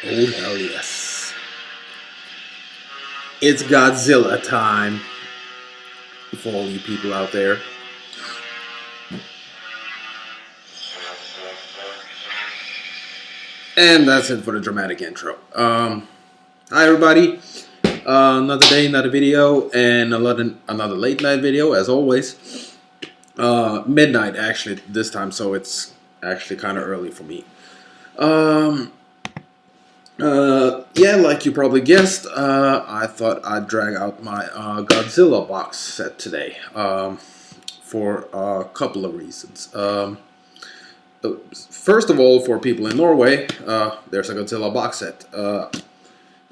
Oh hell yes. It's Godzilla time for all you people out there. And that's it for the dramatic intro. Hi everybody. Another day, another video, and another late night video as always. Midnight actually this time, so it's actually kind of early for me. Yeah, like you probably guessed, I thought I'd drag out my Godzilla box set today for a couple of reasons. First of all, for people in Norway, there's a Godzilla box set.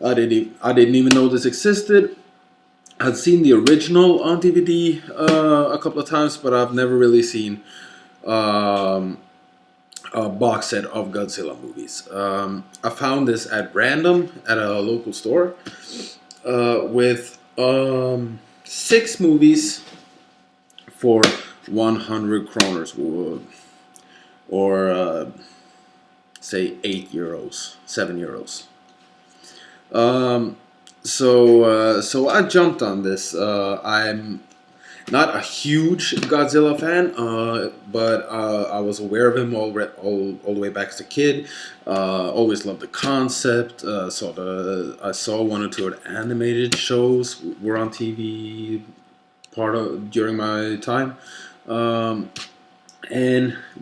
I didn't even know this existed. I'd seen the original on DVD a couple of times, but I've never really seen a box set of Godzilla movies. I found this at random at a local store with 6 movies for 100 kroners, or say 8 euros, 7 euros. So I jumped on this. I'm not a huge Godzilla fan, but I was aware of him all the way back as a kid. Always loved the concept. I saw 1 or 2 of the animated shows were on TV during my time. And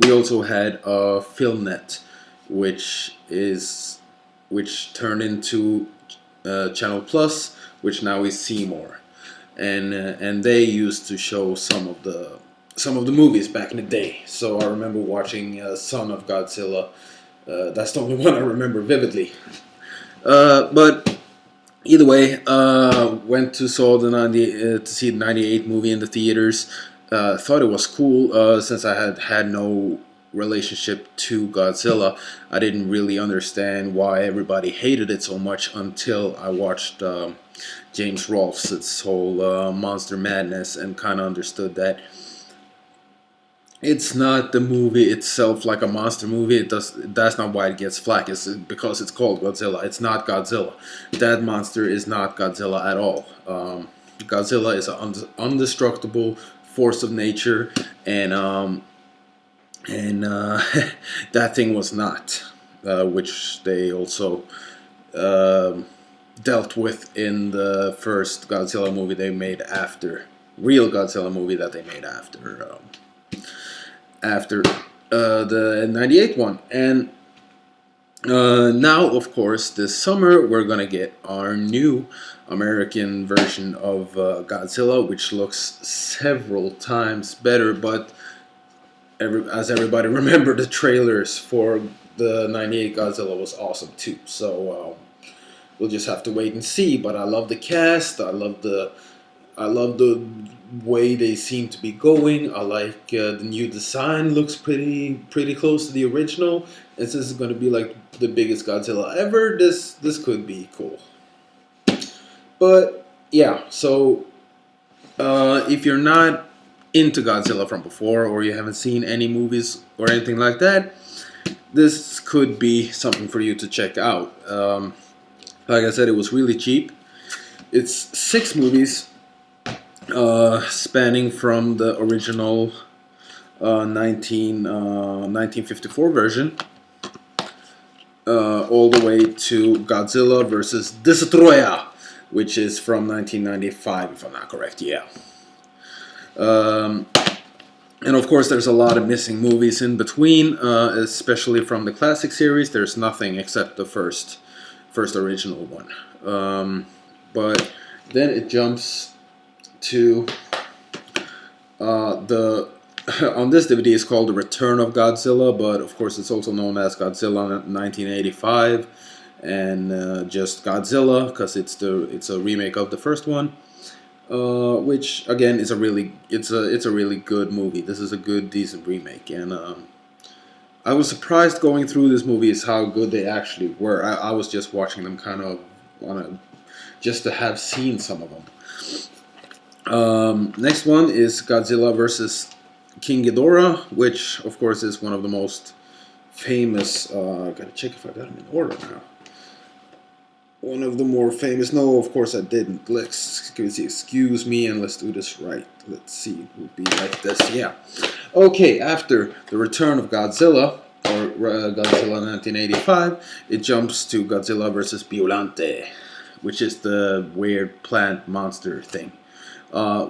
we also had FilmNet, which turned into Channel Plus, which now is Seymour, and they used to show some of the movies back in the day. So I remember watching Son of Godzilla. That's the only one I remember vividly. But either way, went to see the '98 movie in the theaters. Thought it was cool since I had no relationship to Godzilla. I didn't really understand why everybody hated it so much until I watched James Rolfe's whole Monster Madness and kind of understood that it's not the movie itself like a monster movie. That's not why it gets flack. It's because it's called Godzilla. It's not Godzilla. That monster is not Godzilla at all. Godzilla is an indestructible force of nature, and that thing was not, which they also dealt with in the first Godzilla movie they made after, real Godzilla movie that they made after the '98 one. And now, of course, this summer we're gonna get our new American version of Godzilla, which looks several times better. But as everybody remember, the trailers for the '98 Godzilla was awesome too. So we'll just have to wait and see. But I love the cast. I love the way they seem to be going. I like the new design. Looks pretty close to the original. And since it's going to be like the biggest Godzilla ever, this could be cool. But yeah, so if you're not into Godzilla from before, or you haven't seen any movies or anything like that, this could be something for you to check out. Like I said, it was really cheap. It's 6 movies spanning from the original 1954 version all the way to Godzilla vs. Destroyer, which is from 1995, if I'm not correct. Yeah. And of course, there's a lot of missing movies in between, especially from the classic series. There's nothing except the first original one. But then it jumps to on this DVD it's called The Return of Godzilla, but of course it's also known as Godzilla 1985 and just Godzilla because it's a remake of the first one. Which again is a really good movie. This is a good, decent remake, and I was surprised going through this movie is how good they actually were. I was just watching them kind of just to have seen some of them. Next one is Godzilla vs. King Ghidorah, which of course is one of the most famous. Gotta check if I got them in order now. one of the more famous. No, of course I didn't. Excuse me, and let's do this right. Let's see. It would be like this. Yeah. Okay. After the return of Godzilla, or Godzilla 1985, it jumps to Godzilla versus Biolante, which is the weird plant monster thing,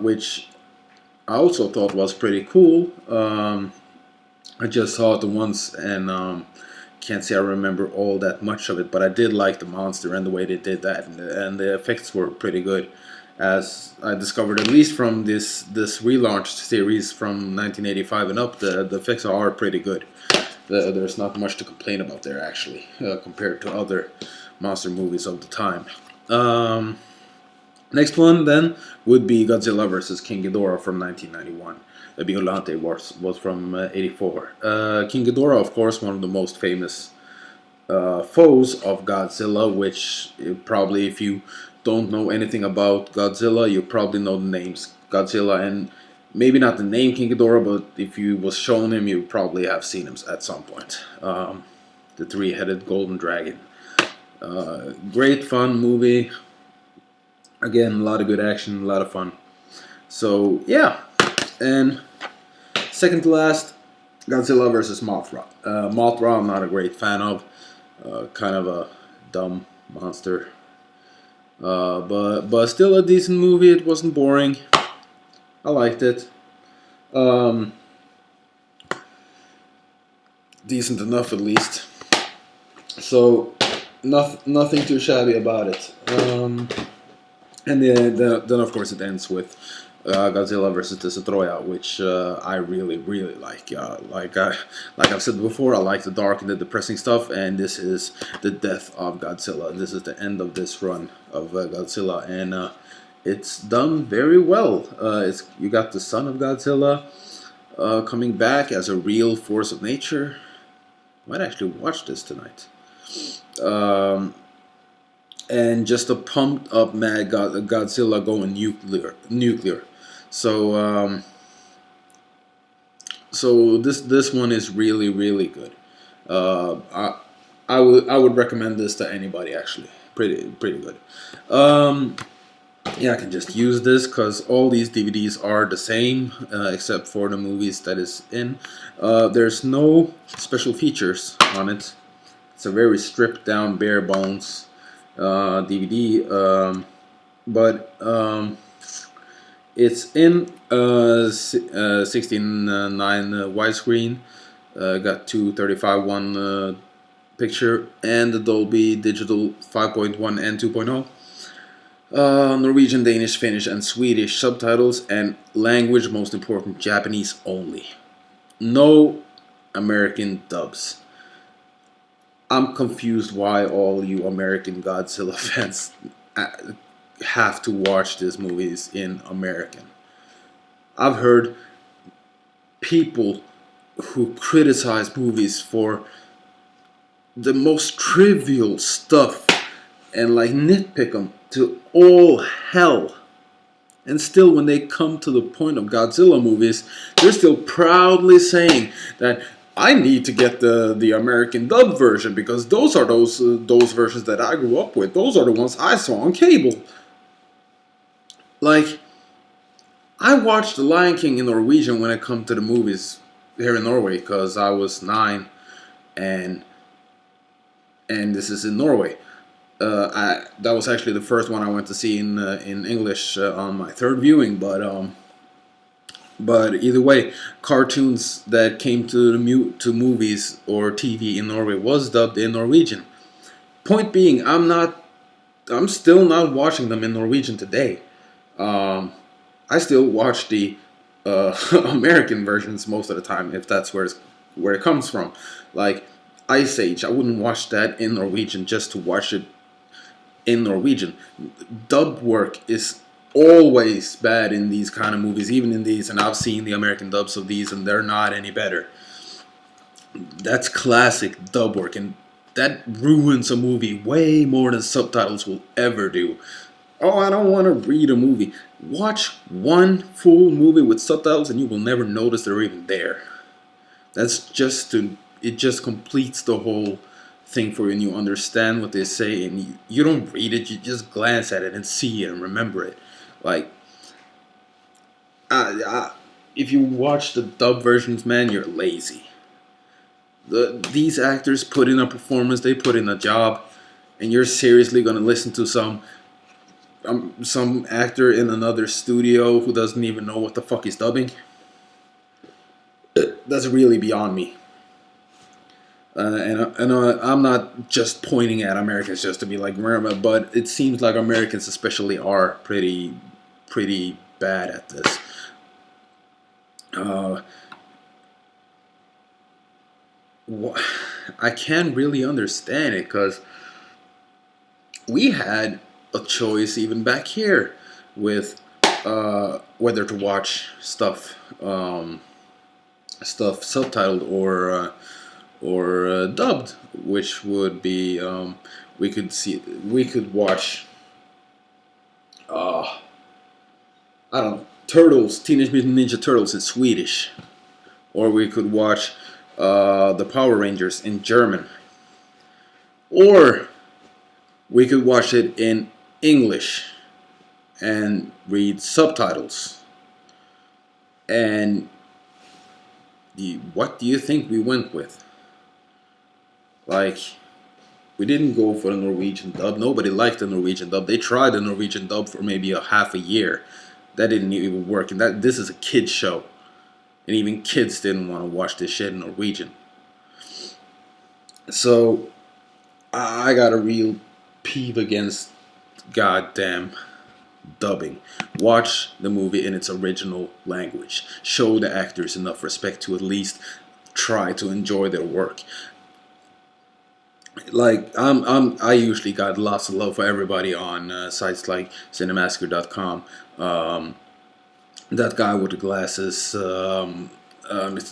which I also thought was pretty cool. I just saw it once, and can't say I remember all that much of it, but I did like the monster and the way they did that, and the effects were pretty good, as I discovered, at least from this relaunched series from 1985 and up. The effects are pretty good. There's not much to complain about there, actually, compared to other monster movies of the time. Next one then would be Godzilla vs. King Ghidorah from 1991. Biolante was from 84. King Ghidorah, of course, one of the most famous foes of Godzilla, which probably, if you don't know anything about Godzilla, you probably know the names Godzilla, and maybe not the name King Ghidorah, but if you was shown him, you probably have seen him at some point. The three-headed golden dragon. Great fun movie. Again, a lot of good action, a lot of fun. So yeah, and second to last, Godzilla vs. Mothra. Mothra, I'm not a great fan of. Kind of a dumb monster. But still a decent movie. It wasn't boring. I liked it. Decent enough, at least. So nothing too shabby about it. And then of course it ends with Godzilla versus Destoroyah, which I really like. Like I've said before, I like the dark and the depressing stuff, and this is the death of Godzilla. This is the end of this run of Godzilla, and it's done very well. You got the son of Godzilla coming back as a real force of nature. Might actually watch this tonight. And just a pumped up mad Godzilla going nuclear. So so this one is really good. I would recommend this to anybody, actually. Pretty good. Yeah, I can just use this because all these DVDs are the same, except for the movies that is in. There's no special features on it. It's a very stripped down, bare bones DVD, but it's in 16:9 widescreen. Got 235:1 picture and the Dolby Digital 5.1 and 2.0. Norwegian, Danish, Finnish, and Swedish subtitles, and language, most important, Japanese only. No American dubs. I'm confused why all you American Godzilla fans have to watch these movies in American. I've heard people who criticize movies for the most trivial stuff and like nitpick them to all hell. And still, when they come to the point of Godzilla movies, they're still proudly saying that I need to get the American dub version because those are those versions that I grew up with. Those are the ones I saw on cable. Like, I watched The Lion King in Norwegian when it come to the movies here in Norway because I was 9, and this is in Norway. That was actually the first one I went to see in English on my third viewing, but either way, cartoons that came to movies or TV in Norway was dubbed in Norwegian. Point being, I'm still not watching them in Norwegian today. I still watch the American versions most of the time, if that's where it comes from. Like Ice Age, I wouldn't watch that in Norwegian just to watch it in Norwegian. Dub work is always bad in these kind of movies, even in these, and I've seen the American dubs of these and they're not any better. That's classic dub work, and that ruins a movie way more than subtitles will ever do. Oh, I don't want to read a movie. Watch one full movie with subtitles and you will never notice they're even there. It just completes the whole thing for you, and you understand what they say, and you don't read it, you just glance at it and see it and remember it. Like, if you watch the dub versions, man, you're lazy. These actors put in a performance, they put in a job, and you're seriously gonna listen to some actor in another studio who doesn't even know what the fuck he's dubbing? That's really beyond me. I'm not just pointing at Americans just to be like, but it seems like Americans especially are pretty bad at this. Uh, I can't really understand it because we had a choice even back here with whether to watch stuff subtitled or dubbed, which would be we could watch I don't know, Teenage Mutant Ninja Turtles in Swedish, or we could watch the Power Rangers in German, or we could watch it in English and read subtitles. And what do you think we went with? Like, we didn't go for the Norwegian dub. Nobody liked the Norwegian dub. They tried the Norwegian dub for maybe a half a year. That didn't even work. And this is a kids show, and even kids didn't want to watch this shit in Norwegian. So I got a real peeve against goddamn dubbing. Watch the movie in its original language. Show the actors enough respect to at least try to enjoy their work. Like, I usually got lots of love for everybody on sites like Cinemassacre.com. That guy with the glasses, Mr.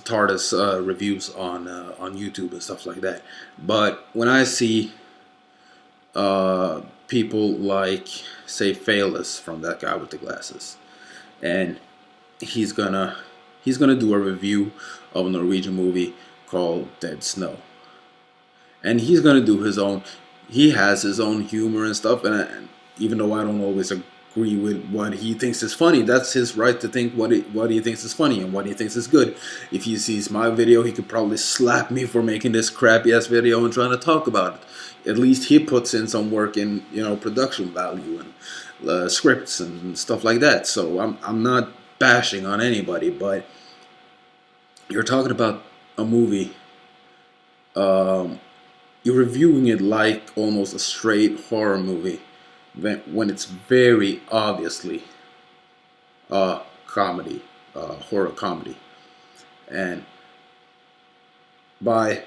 Tardis, reviews on YouTube and stuff like that. But when I see people like, say, Phaelus from that guy with the glasses, and he's gonna do a review of a Norwegian movie called Dead Snow, and he's gonna do his own. He has his own humor and stuff, and even though I don't always agree with what he thinks is funny, that's his right to think what he thinks is funny and what he thinks is good. If he sees my video, he could probably slap me for making this crappy ass video and trying to talk about it. At least he puts in some work in, production value and scripts and stuff like that. So I'm not bashing on anybody, but you're talking about a movie. You're reviewing it like almost a straight horror movie when it's very obviously comedy, horror comedy, and by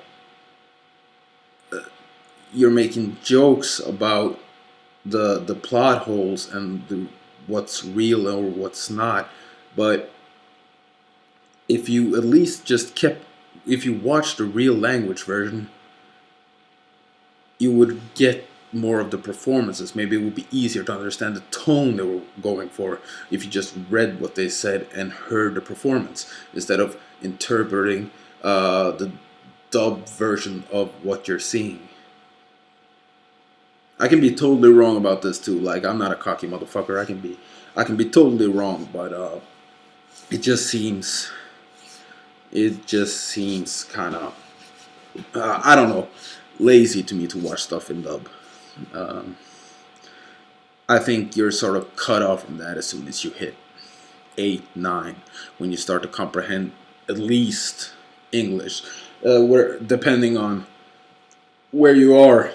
you're making jokes about the plot holes and what's real or what's not. But if you at least if you watch the real language version, you would get more of the performances. Maybe it would be easier to understand the tone they were going for if you just read what they said and heard the performance instead of interpreting the dub version of what you're seeing. I can be totally wrong about this too. Like, I'm not a cocky motherfucker. I can be totally wrong, but it just seems kind of I don't know, lazy to me to watch stuff in dub. I think you're sort of cut off from that as soon as you hit 8, 9, when you start to comprehend at least English. Where depending on where you are,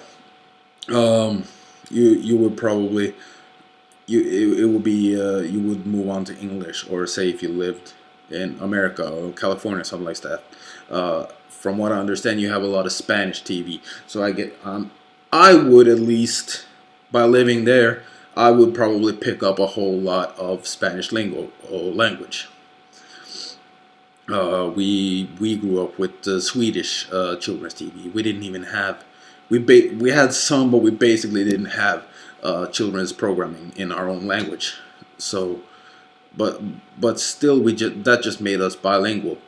you would probably it would be you would move on to English, or say if you lived in America or California, something like that. From what I understand, you have a lot of Spanish TV, so I would, at least by living there, I would probably pick up a whole lot of Spanish language. We grew up with Swedish children's TV. We didn't even have we had some, but we basically didn't have children's programming in our own language. So, but still, that just made us bilingual.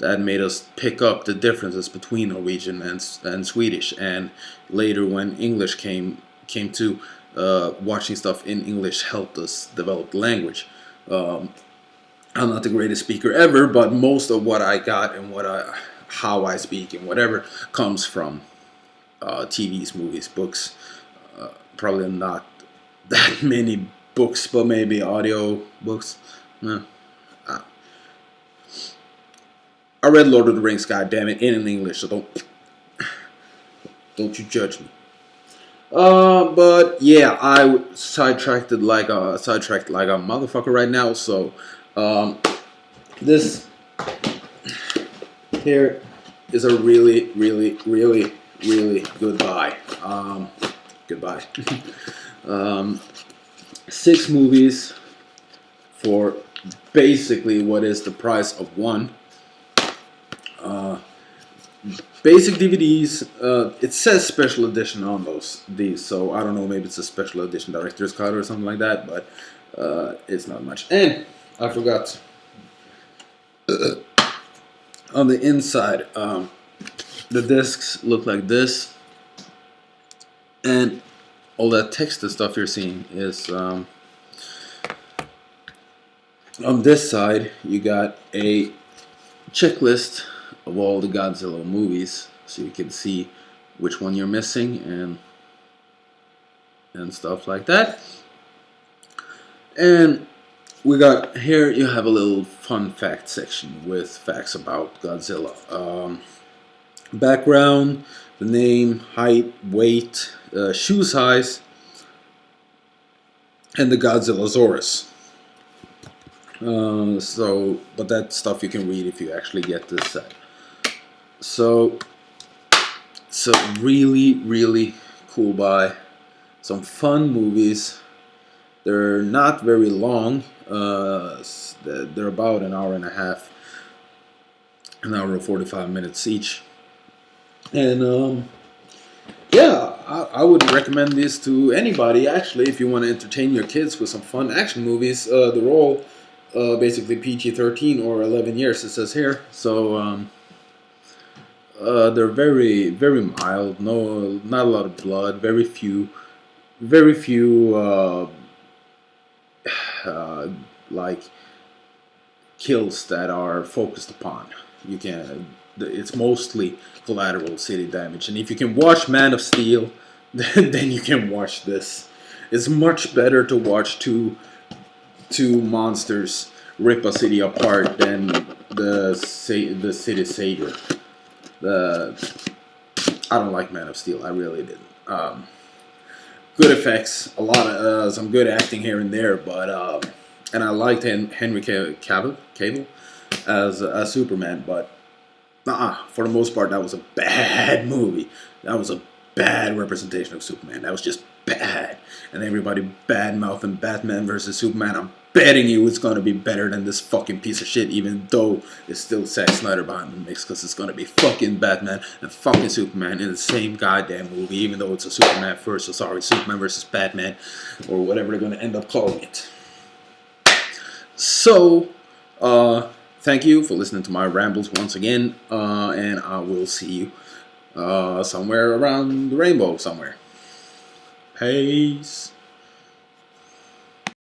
that made us pick up the differences between Norwegian and Swedish. And later, when English came to, watching stuff in English helped us develop the language. I'm not the greatest speaker ever, but most of what I got and how I speak and whatever comes from TVs, movies, books. Probably not that many books, but maybe audio books. No. I read Lord of the Rings, goddammit, in English, so don't you judge me. But yeah, I sidetracked like a motherfucker right now. So, this here is a really, really, really, really good buy. Goodbye. 6 movies for basically what is the price of one. Basic DVDs. It says special edition on these, so I don't know. Maybe it's a special edition director's cut or something like that. But it's not much. And I forgot on the inside, the discs look like this, and all that text and stuff you're seeing is on this side. You got a checklist of all the Godzilla movies, so you can see which one you're missing and stuff like that. And we got here, you have a little fun fact section with facts about Godzilla. Background, the name, height, weight, shoe size, and the Godzillasaurus. But that stuff you can read if you actually get this set. So really, really cool buy. Some fun movies. They're not very long. They're about an hour and a half, an hour and 45 minutes each. And yeah, I would recommend this to anybody, actually, if you want to entertain your kids with some fun action movies. They're all basically PG-13 or 11 years, it says here. So they're very, very mild. No, not a lot of blood. Very few like kills that are focused upon. It's mostly collateral city damage. And if you can watch Man of Steel, then you can watch this. It's much better to watch two monsters rip a city apart than the City Savior. I don't like Man of Steel. I really didn't. Good effects, a lot of some good acting here and there, but and I liked Henry Cavill as Superman, but for the most part, that was a bad movie. That was a bad representation of Superman. That was just bad. And everybody bad-mouthing Batman versus Superman. I'm betting you it's going to be better than this fucking piece of shit, even though it's still Zack Snyder behind the mix, because it's going to be fucking Batman and fucking Superman in the same goddamn movie, even though it's a Superman versus Batman, or whatever they're going to end up calling it. So, thank you for listening to my rambles once again, and I will see you somewhere around the rainbow somewhere. Peace.